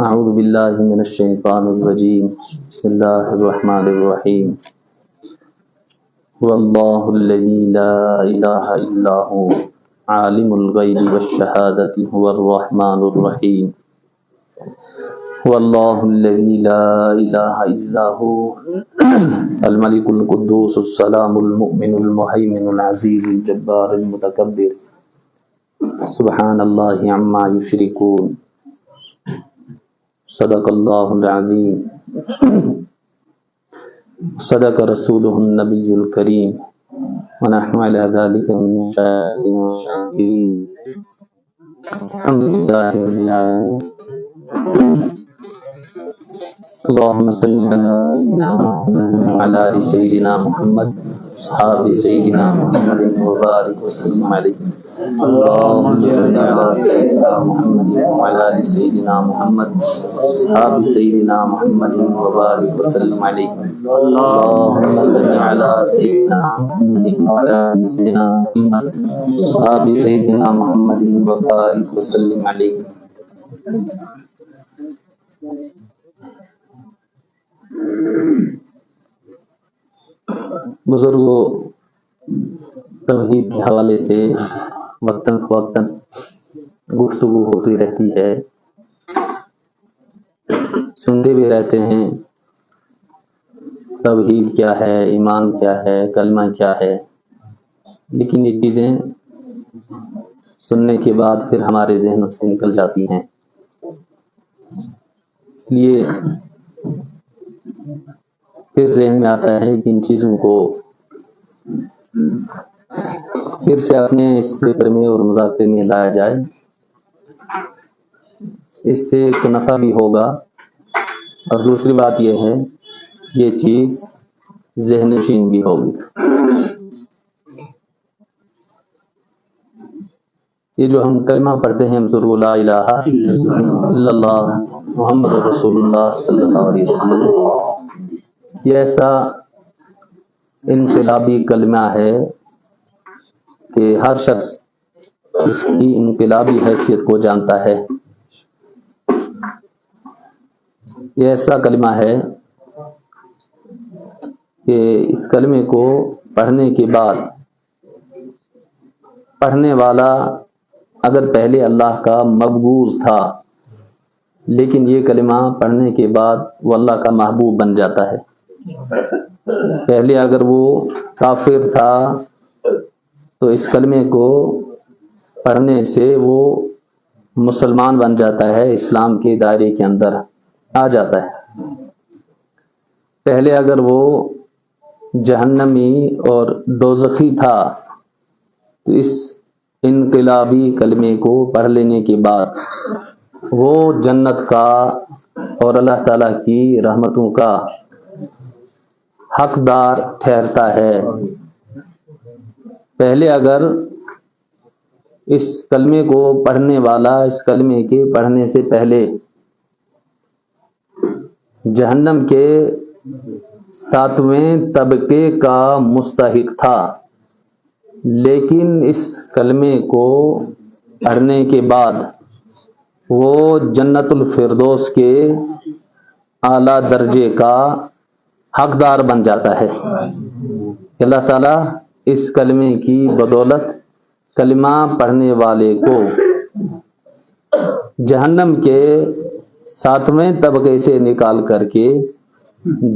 اعوذ باللہ من الشیطان الرجیم بسم اللہ الرحمن الرحیم هو اللہ الذی لا الہ الا هو عالم الغیب والشہادۃ هو الرحمن الرحیم هو اللہ الذی لا الہ الا هو الملک القدوس السلام المؤمن المہیمن العزیز الجبار المتکبر سبحان اللہ عما یشرکون صدق اللہ العظیم صدق رسولہ النبی الکریم ونحن علی ذلک من الشاہدین الحمد للہ رب العالمین اللہم صل علی سیدنا محمد صحابہ سیدنا محمد وبارک وسلم علیہ اللہم صل علی سیدنا محمد وعلی سیدنا محمد صحابہ سیدنا محمد وبارک وسلم علیہ اللہم صل علی سیدنا محمد وعلی سیدنا محمد صحابہ سیدنا محمد وبارک وسلم علیہ. بزرگوں، توحید کے حوالے سے وقتاً فوقتاً گفتگو ہوتی رہتی ہے، سنتے بھی رہتے ہیں توحید کیا ہے، ایمان کیا ہے، کلمہ کیا ہے، لیکن یہ چیزیں سننے کے بعد پھر ہمارے ذہنوں سے نکل جاتی ہیں. اس لیے پھر ذہن میں آتا ہے کہ ان چیزوں کو پھر سے اپنے اس فکر میں اور مذاکرے میں لایا جائے، اس سے ایک نفع بھی ہوگا، اور دوسری بات یہ ہے یہ چیز ذہن نشین بھی ہوگی. یہ جو ہم کلمہ پڑھتے ہیں بزرگ لا الہ الا اللہ محمد رسول اللہ صلی اللہ علیہ وسلم، یہ ایسا انقلابی کلمہ ہے کہ ہر شخص اس کی انقلابی حیثیت کو جانتا ہے. یہ ایسا کلمہ ہے کہ اس کلمے کو پڑھنے کے بعد پڑھنے والا اگر پہلے اللہ کا مبغوض تھا، لیکن یہ کلمہ پڑھنے کے بعد وہ اللہ کا محبوب بن جاتا ہے. پہلے اگر وہ کافر تھا تو اس کلمے کو پڑھنے سے وہ مسلمان بن جاتا ہے، اسلام کے دائرے کے اندر آ جاتا ہے. پہلے اگر وہ جہنمی اور دوزخی تھا تو اس انقلابی کلمے کو پڑھ لینے کے بعد وہ جنت کا اور اللہ تعالیٰ کی رحمتوں کا حقدار ٹھہرتا ہے. پہلے اگر اس کلمے کو پڑھنے والا اس کلمے کے پڑھنے سے پہلے جہنم کے 7ویں طبقے کا مستحق تھا، لیکن اس کلمے کو پڑھنے کے بعد وہ جنت الفردوس کے اعلیٰ درجے کا حقدار بن جاتا ہے. اللہ تعالیٰ اس کلمے کی بدولت کلمہ پڑھنے والے کو جہنم کے 7ویں طبقے سے نکال کر کے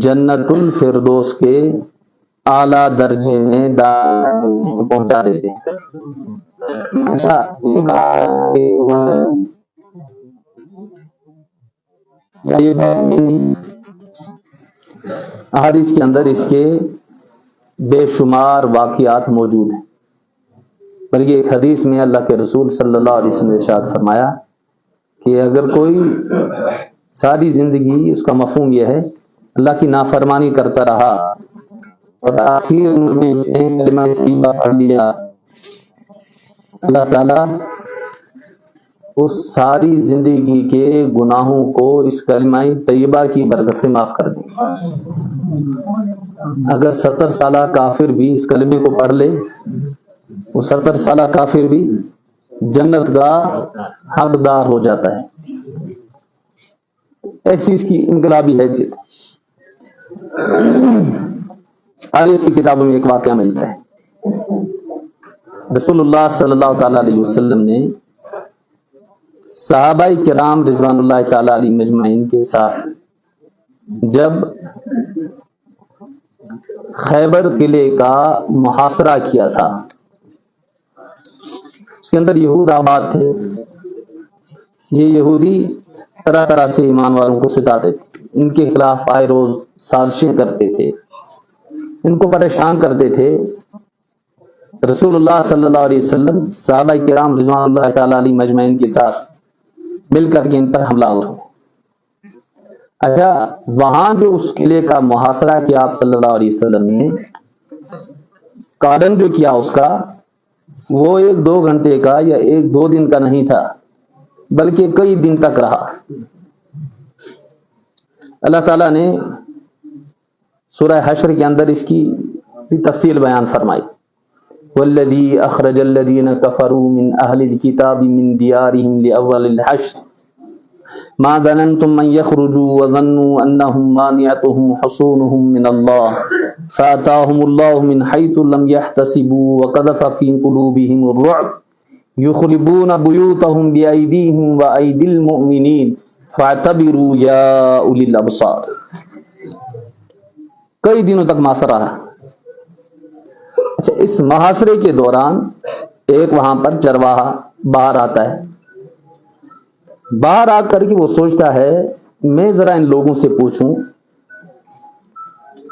جنت الفردوس کے اعلیٰ درجے میں پہنچا دیتے ہیں. حدیث کے اندر اس کے بے شمار واقعات موجود ہیں، بلکہ ایک حدیث میں اللہ کے رسول صلی اللہ علیہ وسلم نے ارشاد فرمایا کہ اگر کوئی ساری زندگی، اس کا مفہوم یہ ہے اللہ کی نافرمانی کرتا رہا اور آخر میں کلمہ طیبہ پڑھ لیا، اللہ تعالیٰ اس ساری زندگی کے گناہوں کو اس کلمہ طیبہ کی برکت سے معاف کر دیں. اگر 70 سالہ کافر بھی اس کلمے کو پڑھ لے، وہ 70 سالہ کافر بھی جنت کا حقدار ہو جاتا ہے. ایسی اس کی انقلابی حیثیت. آگے کی کتابوں میں ایک واقعہ ملتا ہے. رسول اللہ صلی اللہ تعالی علیہ وسلم نے صحابہ کرام رضوان اللہ تعالی علیہ مجمعین کے ساتھ جب خیبر قلعے کا محاصرہ کیا تھا، اس کے اندر یہود آباد تھے. یہ یہودی طرح طرح سے ایمان والوں کو ستاتے تھے، ان کے خلاف آئے روز سازشیں کرتے تھے، ان کو پریشان کرتے تھے. رسول اللہ صلی اللہ علیہ وسلم صحابہ کرام رضوان اللہ تعالی علیہ مجمعین کے ساتھ مل کر کے ان پر حملہ ہو. اچھا، وہاں جو اس قلعے کا محاصرہ کیا آپ صلی اللہ علیہ وسلم نے، کارڈن جو کیا اس کا، وہ 1-2 گھنٹے کا یا 1-2 دن کا نہیں تھا، بلکہ کئی دن تک رہا. اللہ تعالیٰ نے سورہ حشر کے اندر اس کی تفصیل بیان فرمائی. والذی اخرج الذین کفروا من اہل الکتاب من دیارہم لأول الحشر ما ظننتم ان يخرجوا وظنوا انهم مانعتهم حصونهم من الله فاتاهم الله من حيث لم يحتسبوا وقذف في قلوبهم الرعب يخربون بيوتهم بأيديهم وأيدي المؤمنين فاعتبروا يا أولي الأبصار. کئی دنوں تک محاصرہ رہا. اچھا، اس محاصرے کے دوران ایک وہاں پر چرواہا باہر آتا ہے. باہر آ کر کے وہ سوچتا ہے میں ذرا ان لوگوں سے پوچھوں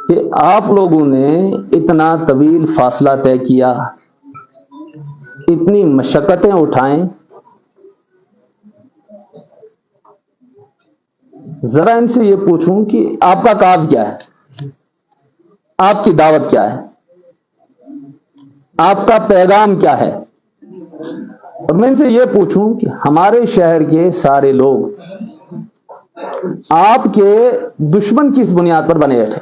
کہ آپ لوگوں نے اتنا طویل فاصلہ طے کیا، اتنی مشقتیں اٹھائیں، ذرا ان سے یہ پوچھوں کہ آپ کا کاز کیا ہے، آپ کی دعوت کیا ہے، آپ کا پیغام کیا ہے. اور میں ان سے یہ پوچھوں کہ ہمارے شہر کے سارے لوگ آپ کے دشمن کس بنیاد پر بنے بیٹھے.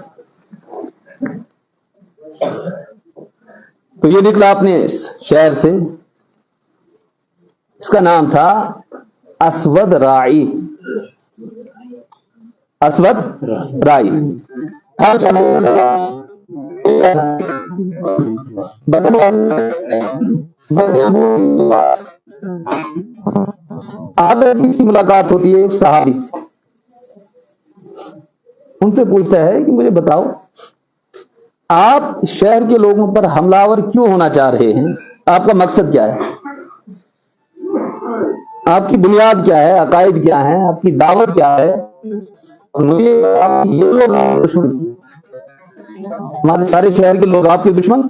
تو یہ نکلا اپنے شہر سے، اس کا نام تھا اسود رائی. اسود رائی اس کی ملاقات ہوتی ہے ایک صحابی سے. ان سے پوچھتا ہے کہ مجھے بتاؤ آپ شہر کے لوگوں پر حملہ آور کیوں ہونا چاہ رہے ہیں، آپ کا مقصد کیا ہے، آپ کی بنیاد کیا ہے، عقائد کیا ہے، آپ کی دعوت کیا ہے. مجھے یہ لوگ دشمن، ہمارے سارے شہر کے لوگ آپ کے دشمن،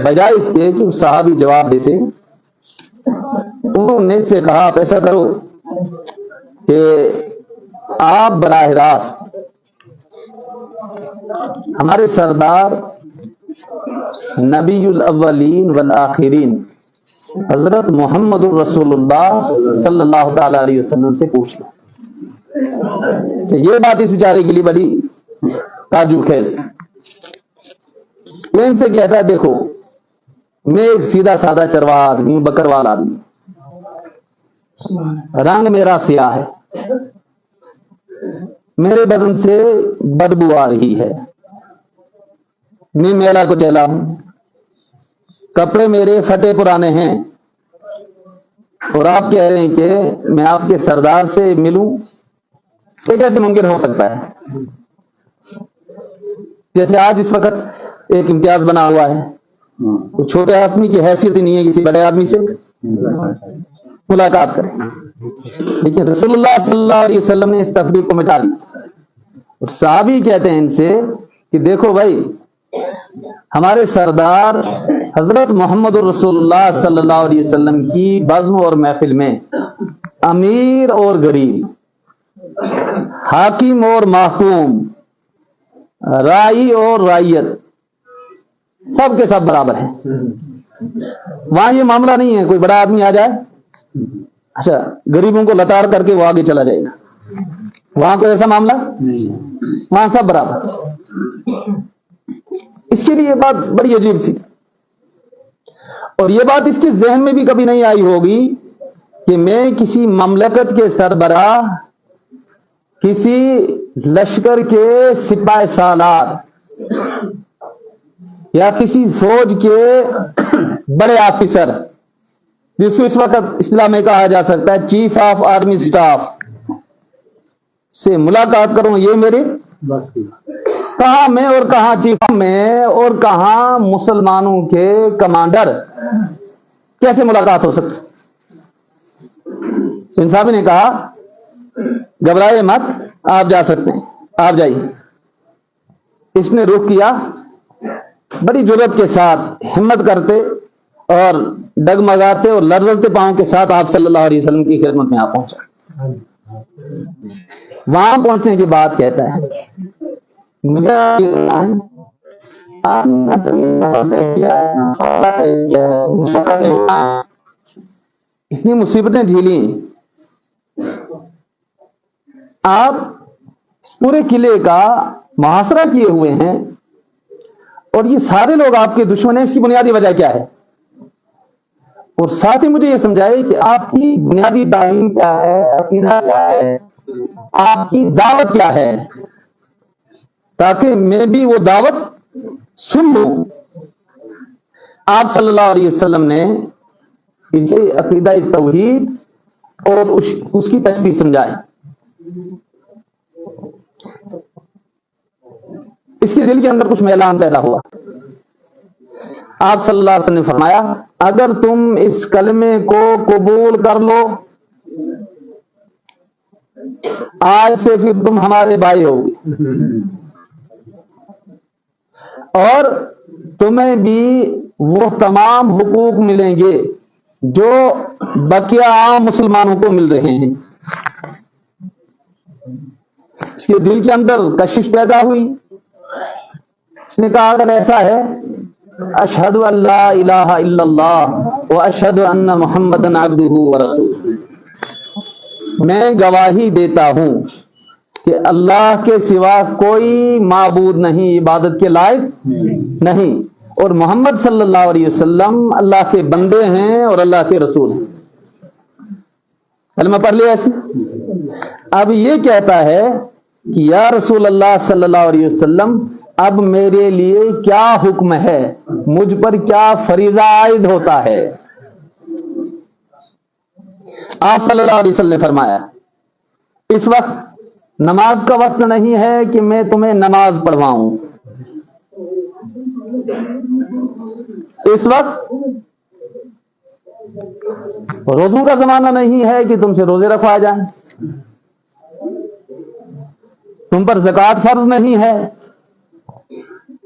بجائے اس کے کہ صحابی جواب دیتے انہوں نے سے کہا آپ ایسا کرو کہ آپ براہ راست ہمارے سردار نبی الاولین والآخرین حضرت محمد الرسول اللہ صلی اللہ تعالی علیہ وسلم سے پوچھ لو. یہ بات اس بیچارے کے لیے بڑی تعجب خیز. میں ان سے کہتا ہے دیکھو میں ایک سیدھا سادہ چرواہا آدمی ہوں، بکروال آدمی، رنگ میرا سیاہ ہے، میرے بدن سے بدبو آ رہی ہے، میں میلا کو چلا ہوں، کپڑے میرے پھٹے پرانے ہیں، اور آپ کہہ رہے ہیں کہ میں آپ کے سردار سے ملوں. یہ کیسے ممکن ہو سکتا ہے؟ جیسے آج اس وقت ایک امتیاز بنا ہوا ہے، وہ چھوٹے آدمی کی حیثیت ہی نہیں ہے کسی بڑے آدمی سے ملاقات کریں. لیکن رسول اللہ صلی اللہ علیہ وسلم نے اس تفریق کو مٹا دی. اور صحابی کہتے ہیں ان سے کہ دیکھو بھائی ہمارے سردار حضرت محمد الرسول اللہ صلی اللہ علیہ وسلم کی بزم اور محفل میں امیر اور غریب، حاکم اور محکوم، رائی اور رعیت سب کے سب برابر ہیں. وہاں یہ معاملہ نہیں ہے کوئی بڑا آدمی آ جائے اچھا غریبوں کو لتاڑ کر کے وہ آگے چلا جائے گا، وہاں کوئی ایسا معاملہ نہیں، وہاں سب برابر. اس کے لیے یہ بات بڑی عجیب سی، اور یہ بات اس کے ذہن میں بھی کبھی نہیں آئی ہوگی کہ میں کسی مملکت کے سربراہ کسی لشکر کے سپاہ سالار یا کسی فوج کے بڑے آفیسر، جس کو اس وقت اصطلاح میں کہا جا سکتا ہے چیف آف آرمی سٹاف، سے ملاقات کروں، یہ میرے کہاں میں اور کہاں چیف میں اور کہاں مسلمانوں کے کمانڈر، کیسے ملاقات ہو سکتی؟ ان صاحب نے کہا گھبرائے مت، آپ جا سکتے ہیں، آپ جائیے۔ اس نے رخ کیا، بڑی جرأت کے ساتھ، ہمت کرتے اور ڈگمگاتے اور لرزتے پاؤں کے ساتھ آپ صلی اللہ علیہ وسلم کی خدمت میں پہنچا۔ وہاں پہنچنے کے بعد کہتا ہے اتنی مصیبتیں جھیلی، آپ اس پورے قلعے کا محاصرہ کیے ہوئے ہیں اور یہ سارے لوگ آپ کے دشمن ہیں، اس کی بنیادی وجہ کیا ہے؟ اور ساتھ ہی مجھے یہ سمجھائے کہ آپ کی بنیادی تعلیم کیا ہے، عقیدہ کیا ہے، آپ کی دعوت کیا ہے، تاکہ میں بھی وہ دعوت سن لوں۔ آپ صلی اللہ علیہ وسلم نے اسے عقیدہ توحید اور اس کی تشریح سمجھائی۔ اس کے دل کے اندر کچھ میلان پیدا ہوا۔ آپ صلی اللہ علیہ وسلم نے فرمایا اگر تم اس کلمے کو قبول کر لو، آج سے پھر تم ہمارے بھائی ہوگے اور تمہیں بھی وہ تمام حقوق ملیں گے جو بقیہ عام مسلمانوں کو مل رہے ہیں۔ اس کے دل کے اندر کشش پیدا ہوئی۔ اس نے کہا اگر ایسا ہے اشہد ان لا الہ الا اللہ واشہد ان محمدًا عبدہ ورسولہ، میں گواہی دیتا ہوں کہ اللہ کے سوا کوئی معبود نہیں، عبادت کے لائق نہیں، اور محمد صلی اللہ علیہ وسلم اللہ کے بندے ہیں اور اللہ کے رسول ہیں۔ کلمہ پڑھ لیا ایسے۔ اب یہ کہتا ہے کہ یا رسول اللہ صلی اللہ علیہ وسلم اب میرے لیے کیا حکم ہے، مجھ پر کیا فریضہ عائد ہوتا ہے؟ آپ صلی اللہ علیہ وسلم نے فرمایا اس وقت نماز کا وقت نہیں ہے کہ میں تمہیں نماز پڑھواؤں، اس وقت روزوں کا زمانہ نہیں ہے کہ تم سے روزے رکھوائے جائیں، تم پر زکوٰۃ فرض نہیں ہے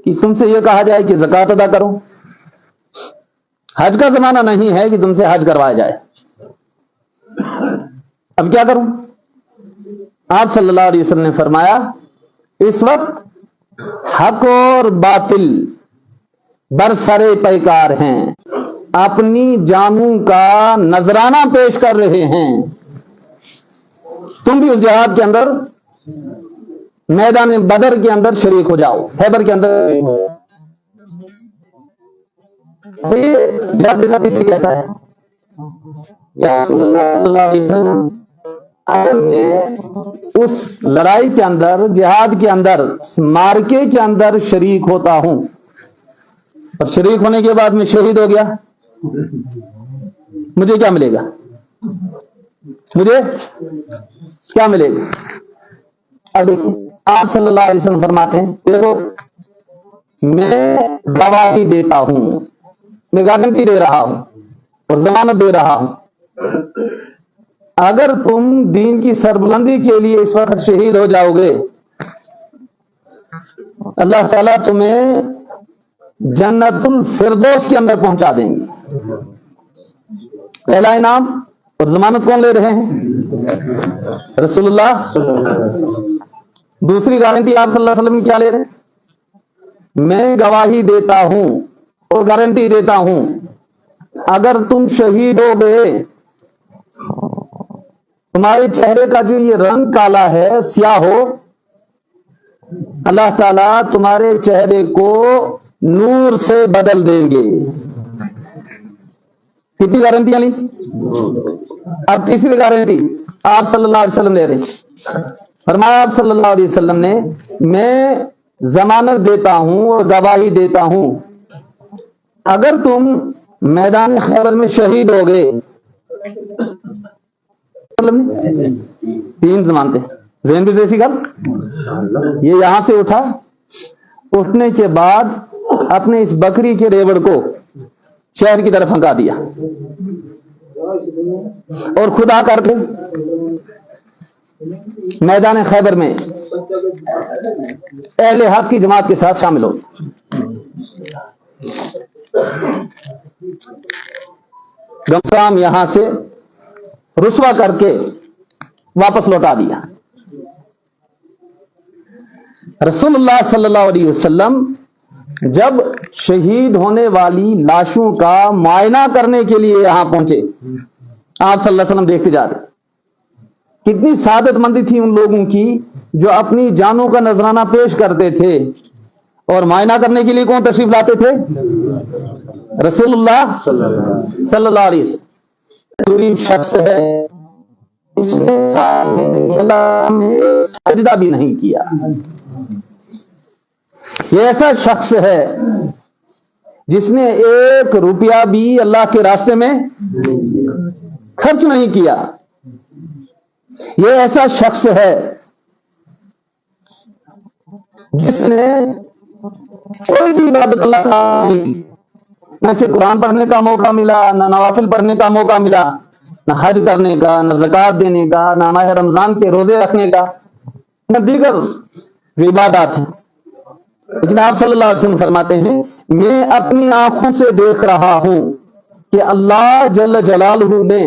کہ تم سے یہ کہا جائے کہ زکوٰۃ ادا کرو، حج کا زمانہ نہیں ہے کہ تم سے حج کروایا جائے۔ اب کیا کروں؟ آپ صلی اللہ علیہ وسلم نے فرمایا اس وقت حق اور باطل برسرے پیکار ہیں، اپنی جانوں کا نذرانہ پیش کر رہے ہیں، تم بھی اس جہاد کے اندر میدان بدر کے اندر شریک ہو جاؤ، خیبر کے اندر کہتا ہے یا رسول اللہ صلی اللہ علیہ وسلم اس لڑائی کے اندر، جہاد کے اندر، مارکے کے اندر شریک ہوتا ہوں اور شریک ہونے کے بعد میں شہید ہو گیا، مجھے کیا ملے گا؟ مجھے کیا ملے گا؟ اب آپ صلی اللہ علیہ وسلم فرماتے ہیں دیکھو میں گواہی دیتا ہوں، میں گارنٹی دے رہا ہوں اور ضمانت دے رہا ہوں، اگر تم دین کی سربلندی کے لیے اس وقت شہید ہو جاؤ گے، اللہ تعالیٰ تمہیں جنت الفردوس کے اندر پہنچا دیں گے۔ پہلا انعام اور ضمانت کون لے رہے ہیں؟ رسول اللہ۔ دوسری گارنٹی آپ صلی اللہ علیہ وسلم کیا لے رہے ہیں؟ میں گواہی دیتا ہوں اور گارنٹی دیتا ہوں اگر تم شہید ہو گئے، تمہارے چہرے کا جو یہ رنگ کالا ہے، سیاہ ہو، اللہ تعالیٰ تمہارے چہرے کو نور سے بدل دیں گے۔ کتنی گارنٹیاں لی؟ اب تیسری گارنٹی آپ صلی اللہ علیہ وسلم دے رہے ہیں فرمایا آپ صلی اللہ علیہ وسلم نے میں ضمانت دیتا ہوں اور گواہی دیتا ہوں اگر تم میدان خیبر میں شہید ہو گئے، تین ضمانتیں ذہن بھی جیسی گل، یہ یہاں سے اٹھا، اٹھنے کے بعد اپنے اس بکری کے ریوڑ کو شہر کی طرف ہنکا دیا اور خدا کر کے میدان خیبر میں اہل حق کی جماعت کے ساتھ شامل ہو، گمسام یہاں سے رسوا کر کے واپس لوٹا دیا۔ رسول اللہ صلی اللہ علیہ وسلم جب شہید ہونے والی لاشوں کا معائنہ کرنے کے لیے یہاں پہنچے، آپ صلی اللہ علیہ وسلم دیکھتے جا رہے کتنی سعادت مندی تھی ان لوگوں کی جو اپنی جانوں کا نذرانہ پیش کرتے تھے، اور معائنہ کرنے کے لیے کون تشریف لاتے تھے؟ رسول اللہ صلی اللہ علیہ وسلم۔ غریب شخص ہے، اس نے اللہ میں سجدہ بھی نہیں کیا، یہ ایسا شخص ہے جس نے 1 روپیہ بھی اللہ کے راستے میں خرچ نہیں کیا، یہ ایسا شخص ہے جس نے کوئی بھی عبادت اللہ کا نہیں کی، نہ اسے قرآن پڑھنے کا موقع ملا، نہ نوافل پڑھنے کا موقع ملا، نہ حج کرنے کا، نہ زکوٰۃ دینے کا، نہ ماہ رمضان کے روزے رکھنے کا، نہ دیگر عبادات ہیں، لیکن آپ صلی اللہ علیہ وسلم فرماتے ہیں میں اپنی آنکھوں سے دیکھ رہا ہوں کہ اللہ جل جلالہ نے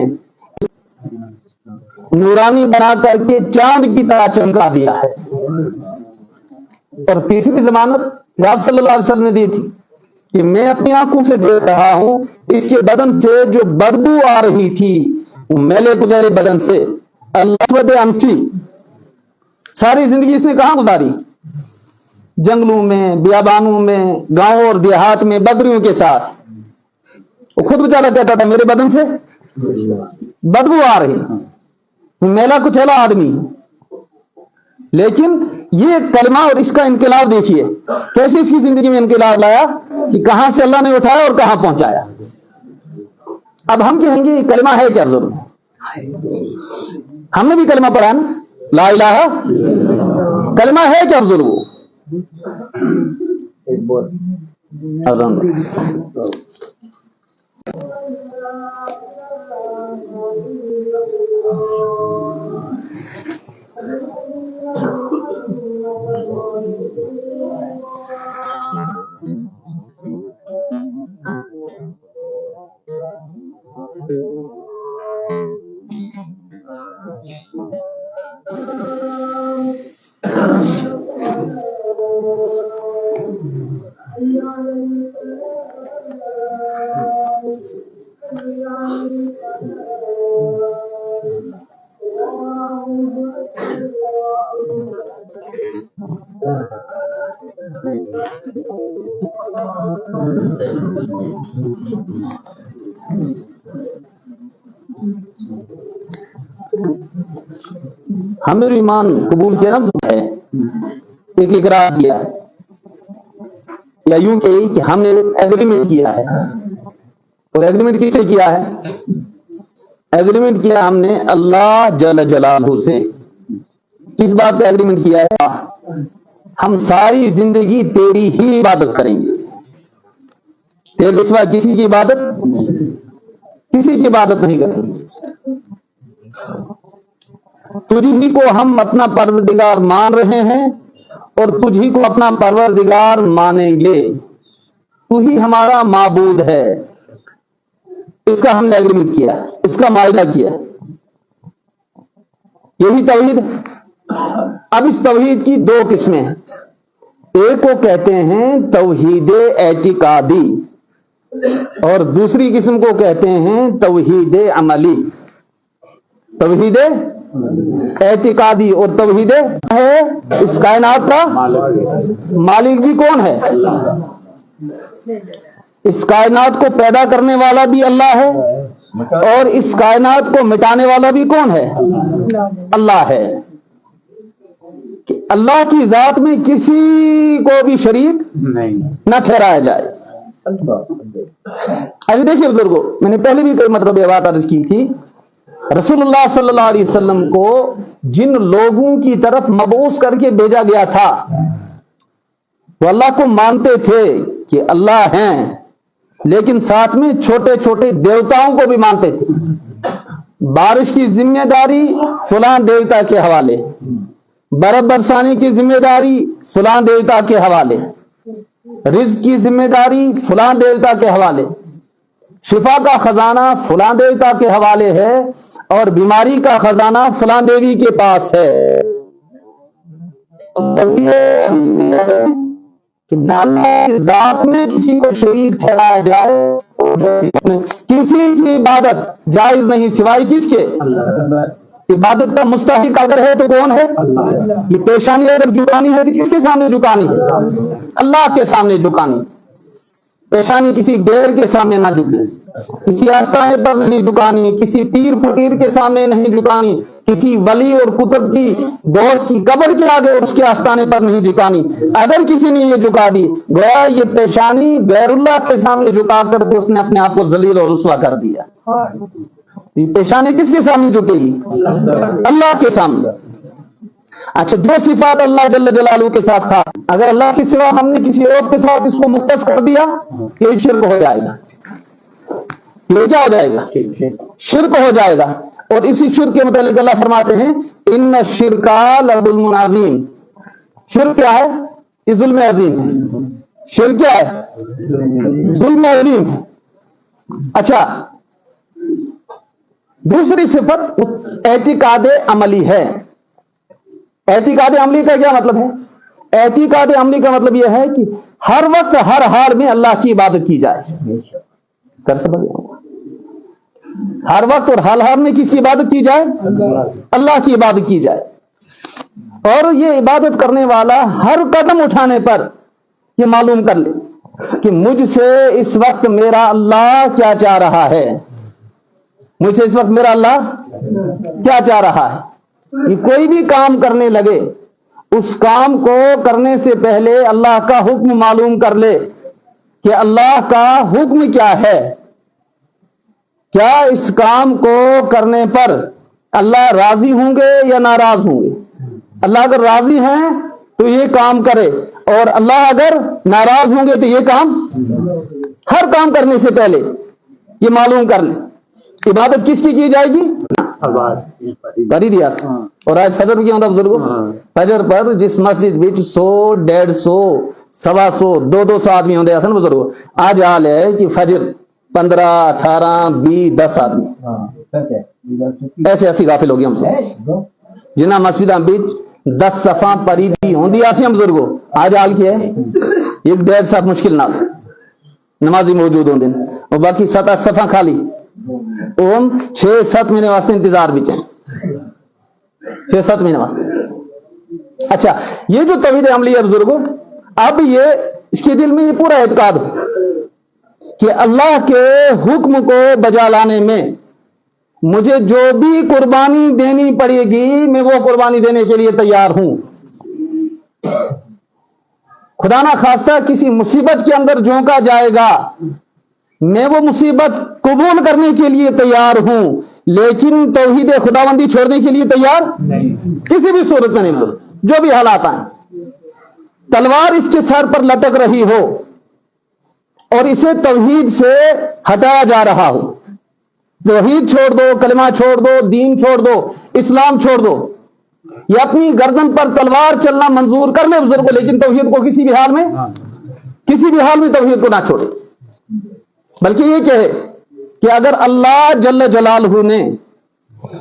نورانی بنا کر کے چاند کی طرح چمکا دیا ہے۔ اور تیسری ضمانت آپ صلی اللہ علیہ وسلم نے دی تھی کہ میں اپنی آنکھوں سے دیکھ رہا ہوں اس کے بدن سے جو بدبو آ رہی تھی، میلے گزرے بدن سے، الاسود انسی، ساری زندگی اس نے کہاں گزاری؟ جنگلوں میں، بیابانوں میں، گاؤں اور دیہات میں بکریوں کے ساتھ۔ وہ خود بیچارہ کہتا تھا میرے بدن سے بدبو آ رہی، میلا کچیلا آدمی، لیکن یہ کلمہ اور اس کا انقلاب دیکھیے کیسے اس کی زندگی میں انقلاب لایا کہ کہاں سے اللہ نے اٹھایا اور کہاں پہنچایا۔ اب ہم کہیں گے کلمہ ہے کیا ضرور؟ ہم نے بھی کلمہ پڑھا نا، لا الہ، کلمہ ہے کیا ضرور؟ اذان ہم نے ایمان قبول کیا نا ہے، ایک اقرار کیا ہے، یا یوں کہ ہم نے ایگریمنٹ کیا ہے، اور ایگریمنٹ کس سے کیا ہے؟ ایگریمنٹ کیا ہم نے اللہ جل جلالہ سے۔ کس بات کا ایگریمنٹ کیا ہے؟ ہم ساری زندگی تیری ہی عبادت کریں گے، تیرے سوا کسی کی عبادت نہیں کریں گے، تجھی کو ہم اپنا پروردگار مان رہے ہیں اور تجھی کو اپنا پروردگار مانیں گے، تو ہی ہمارا معبود ہے۔ اس کا ہم نے ایگریمنٹ کیا، اس کا معاہدہ کیا، یہی توحید ہے۔ اب اس توحید کی 2 قسمیں ہیں، ایک کو کہتے ہیں توحید اعتقادی اور دوسری قسم کو کہتے ہیں توحید عملی۔ توحید اعتقادی اور توحید ہے اس کائنات کا مالک بھی کون ہے؟ اس کائنات کو پیدا کرنے والا بھی اللہ ہے اور اس کائنات کو مٹانے والا بھی کون ہے؟ اللہ ہے۔ اللہ کی ذات میں کسی کو بھی شریک نہ ٹھہرایا جائے. ابھی دیکھیے بزرگوں، میں نے پہلے بھی کوئی مطلب یہ بات عرض کی تھی، رسول اللہ صلی اللہ علیہ وسلم کو جن لوگوں کی طرف مبعوث کر کے بھیجا گیا تھا وہ اللہ کو مانتے تھے کہ اللہ ہیں، لیکن ساتھ میں چھوٹے چھوٹے دیوتاؤں کو بھی مانتے تھے. بارش کی ذمہ داری فلاں دیوتا کے حوالے، برف برسانے کی ذمہ داری فلاں دیوتا کے حوالے، رزق کی ذمہ داری فلاں دیوتا کے حوالے، شفا کا خزانہ فلاں دیوتا کے حوالے ہے، اور بیماری کا خزانہ فلاں دیوی کے پاس ہے. کہ اللہ کی ذات میں کسی کو شریک ٹھہرایا جائے، کسی کی عبادت جائز نہیں سوائے کس کے؟ عبادت کا مستحق اگر ہے تو کون ہے؟ یہ پیشانی اگر جھکانی ہے تو کس کے سامنے جھکانی ہے؟ اللہ کے سامنے جھکانی. پیشانی کسی غیر کے سامنے نہ جھکے، کسی آستانے پر نہیں جھکانی، کسی پیر فقیر کے سامنے نہیں جھکانی، کسی ولی اور کتب کی دوست کی قبر کے آگے اس کے آستانے پر نہیں جھکانی. اگر کسی نے یہ جھکا دی گویا یہ پیشانی غیر اللہ کے سامنے جھکا کر کے اس نے اپنے آپ کو ذلیل اور رسوا کر دیا. یہ پیشانی کس کے سامنے جھکے گی؟ اللہ کے سامنے. اچھا، جو صفات اللہ جل جلالہ کے ساتھ خاص، اگر اللہ کے سوا ہم نے کسی اور کے ساتھ اس کو مختص کر دیا یہ شرک ہو جائے گا. یہ کیا ہو جائے گا؟ شرک ہو جائے گا. اور اسی شرک کے متعلق اللہ فرماتے ہیں ان الشرک لظلم عظیم. شرک کیا ہے؟ یہ ظلم عظیم ہے. شرک کیا ہے؟ ظلم عظیم ہے. اچھا، دوسری صفت اعتقاد عملی ہے. اعتقاد عملی کا کیا مطلب ہے؟ اعتقاد عملی کا مطلب یہ ہے کہ ہر وقت ہر حال میں اللہ کی عبادت کی جائے. کر سمجھ؟ ہر وقت اور ہر حال میں کس کی عبادت کی جائے؟ اللہ کی عبادت کی جائے. اور یہ عبادت کرنے والا ہر قدم اٹھانے پر یہ معلوم کر لے کہ مجھ سے اس وقت میرا اللہ کیا چاہ رہا ہے، مجھ سے اس وقت میرا اللہ کیا چاہ رہا ہے. یہ کوئی بھی کام کرنے لگے اس کام کو کرنے سے پہلے اللہ کا حکم معلوم کر لے کہ اللہ کا حکم کیا ہے. کیا اس کام کو کرنے پر اللہ راضی ہوں گے یا ناراض ہوں گے؟ اللہ اگر راضی ہیں تو یہ کام کرے، اور اللہ اگر ناراض ہوں گے تو یہ کام، ہر کام کرنے سے پہلے یہ معلوم کر لیں. عبادت کس کی جائے گی؟ کر ہی دیا. اور آج فجر کی ہوتا بزرگوں، فجر پر جس مسجد وچ 100 150 125 200 آدمی ہوتے ہیں بزرگوں، آج حال ہے کہ فجر 15 18 20 10 آدمی ایسے ایسی غافل ہو گئی ہم سے جنہ مسجداں بچ 10 صفاں پریدی ہوندی آسی ہم بزرگوں. آج حال کیا ہے؟ 1.5 مشکل نہ نمازی موجود ہوں دن، اور باقی 7 صفاں خالی. 6-7 مہینے واسطے انتظار بھی چاہیں، 6-7 مہینے واسطے. اچھا، یہ جو توحید عملی ہے بزرگوں، اب یہ اس کے دل میں یہ پورا اعتقاد ہو کہ اللہ کے حکم کو بجا لانے میں مجھے جو بھی قربانی دینی پڑے گی میں وہ قربانی دینے کے لیے تیار ہوں. خدا نہ خواستہ کسی مصیبت کے اندر جھونکا جائے گا میں وہ مصیبت قبول کرنے کے لیے تیار ہوں، لیکن توحید خداوندی چھوڑنے کے لیے تیار کسی بھی صورت میں نہیں. جو بھی حالات آئیں، تلوار اس کے سر پر لٹک رہی ہو اور اسے توحید سے ہٹایا جا رہا ہو، توحید چھوڑ دو، کلمہ چھوڑ دو، دین چھوڑ دو، اسلام چھوڑ دو، یہ اپنی گردن پر تلوار چلنا منظور کر لے بزرگوں، لیکن توحید کو کسی بھی حال میں توحید کو نہ چھوڑے. بلکہ یہ کہے کہ اگر اللہ جل جلالہ نے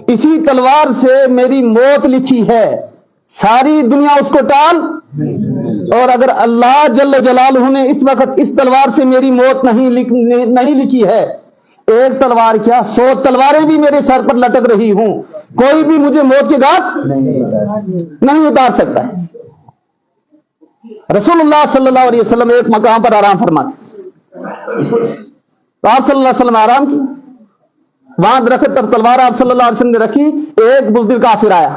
اسی تلوار سے میری موت لکھی ہے ساری دنیا اس کو ٹال، اور اگر اللہ جل جلالہ نے اس وقت اس تلوار سے میری موت نہیں لکھی ہے، ایک تلوار کیا 100 تلواریں بھی میرے سر پر لٹک رہی ہوں، کوئی بھی مجھے موت کے گھاٹ نہیں اتار سکتا ہے. رسول اللہ صلی اللہ علیہ وسلم ایک مقام پر آرام فرماتے، تو آپ صلی اللہ علیہ وسلم آرام کی، وہاں درخت پر تلوار آپ صلی اللہ علیہ وسلم نے رکھی. ایک بزدل کافر آیا،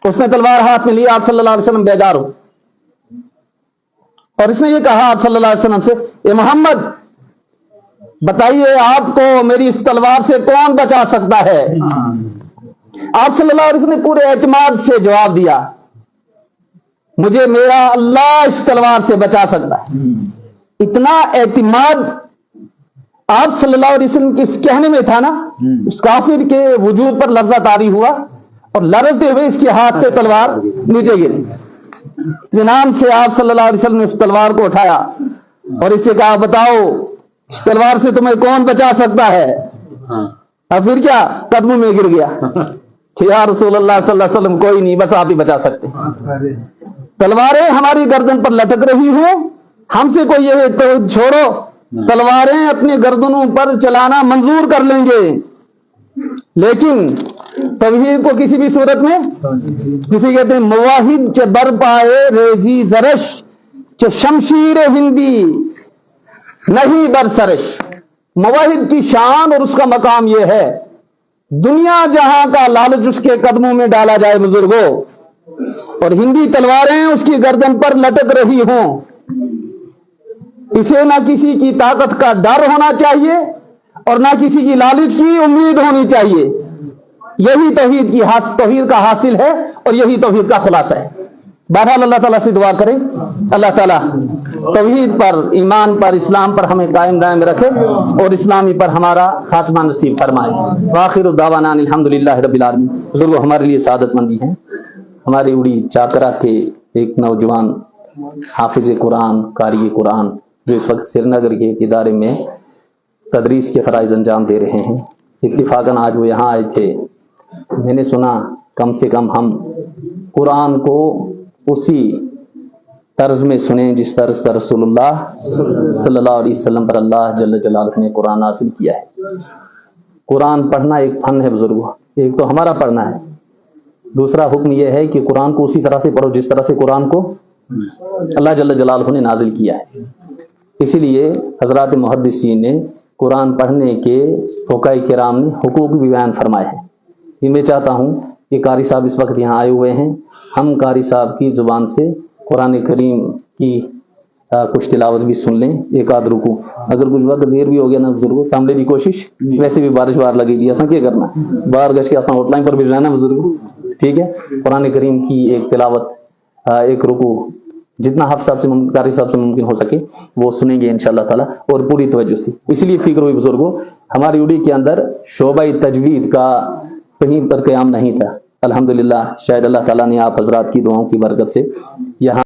اس نے تلوار ہاتھ میں لی، آپ صلی اللہ علیہ وسلم بیدار ہو، اور اس نے یہ کہا آپ صلی اللہ علیہ وسلم سے، اے محمد بتائیے آپ کو میری اس تلوار سے کون بچا سکتا ہے؟ آپ صلی اللہ علیہ وسلم نے پورے اعتماد سے جواب دیا، مجھے میرا اللہ اس تلوار سے بچا سکتا ہے۔ اتنا اعتماد آپ صلی اللہ علیہ وسلم کے اس کہنے میں تھا نا، اس کافر کے وجود پر لرزہ طاری ہوا اور لرزتے ہوئے اس کے ہاتھ سے تلوار نیچے گری۔ اطمینان سے آپ صلی اللہ علیہ وسلم نے اس تلوار کو اٹھایا اور اس سے کہا، بتاؤ اس تلوار سے تمہیں کون بچا سکتا ہے؟ اور پھر کیا؟ قدموں میں گر گیا کہ یا رسول اللہ صلی اللہ علیہ وسلم کوئی نہیں، بس آپ ہی بچا سکتے۔ تلواریں ہماری گردن پر لٹک رہی ہوں، ہم سے کوئی یہ تو چھوڑو، تلواریں اپنی گردنوں پر چلانا منظور کر لیں گے، لیکن توحید کو کسی بھی صورت میں، کسی کہتے ہیں مواحد چ بر پائے ریزی زرش چ شمشیر ہندی نہیں بر سرش۔ مواحد کی شان اور اس کا مقام یہ ہے، دنیا جہاں کا لالچ اس کے قدموں میں ڈالا جائے بزرگوں، اور ہندی تلواریں اس کی گردن پر لٹک رہی ہوں، اسے نہ کسی کی طاقت کا ڈر ہونا چاہیے اور نہ کسی کی لالچ کی امید ہونی چاہیے۔ یہی توحید کا حاصل ہے اور یہی توحید کا خلاصہ ہے۔ بہرحال اللہ تعالیٰ سے دعا کریں، اللہ تعالیٰ توحید پر، ایمان پر، اسلام پر ہمیں قائم دائم رکھے اور اسلامی پر ہمارا خاتمہ نصیب فرمائے۔ وآخر دعوانا الحمدللہ رب العالمین۔ بزرگوں، ہمارے لیے سعادت مندی ہیں، ہماری اڑی چاکرا کے ایک نوجوان حافظ قرآن، قاری قرآن، جو اس وقت سری نگر کے ایک ادارے میں تدریس کے فرائض انجام دے رہے ہیں۔ اتفاقاً آج وہ یہاں آئے تھے، میں نے سنا کم سے کم ہم قرآن کو اسی طرز میں سنیں جس طرز پر رسول اللہ صلی اللہ علیہ وسلم پر اللہ جل جلالہ نے قرآن نازل کیا ہے۔ قرآن پڑھنا ایک فن ہے بزرگوں، ایک تو ہمارا پڑھنا ہے، دوسرا حکم یہ ہے کہ قرآن کو اسی طرح سے پڑھو جس طرح سے قرآن کو اللہ جل جلالہ نے نازل کیا ہے۔ اسی لیے حضرات محدثین نے قرآن پڑھنے کے فقہاء کرام نے حقوق بھی بیان فرمائے ہیں۔ یہ میں چاہتا ہوں کہ قاری صاحب اس وقت یہاں آئے ہوئے ہیں، ہم قاری صاحب کی زبان سے قرآن کریم کی کچھ تلاوت بھی سن لیں، ایک آدھ رکو، اگر کچھ وقت دیر بھی ہو گیا نا بزرگوں تاملے دی کوشش، ویسے بھی بارش وار لگی گی، ایسا کیا کرنا باہر گش کے ایسا ہوٹ لائن پر بھی رہنا بزرگوں، ٹھیک ہے؟ قرآن کریم کی ایک تلاوت، ایک رکو، جتنا حافظ صاحب سے قاری صاحب سے ممکن ہو سکے وہ سنیں گے انشاءاللہ تعالیٰ، اور پوری توجہ سے۔ اس لیے فکر ہوئی بزرگوں، ہماری اڑی کے اندر شعبہ تجوید کا کہیں پر قیام نہیں تھا، الحمدللہ شاید اللہ تعالیٰ نے آپ حضرات کی دعاؤں کی برکت سے یہاں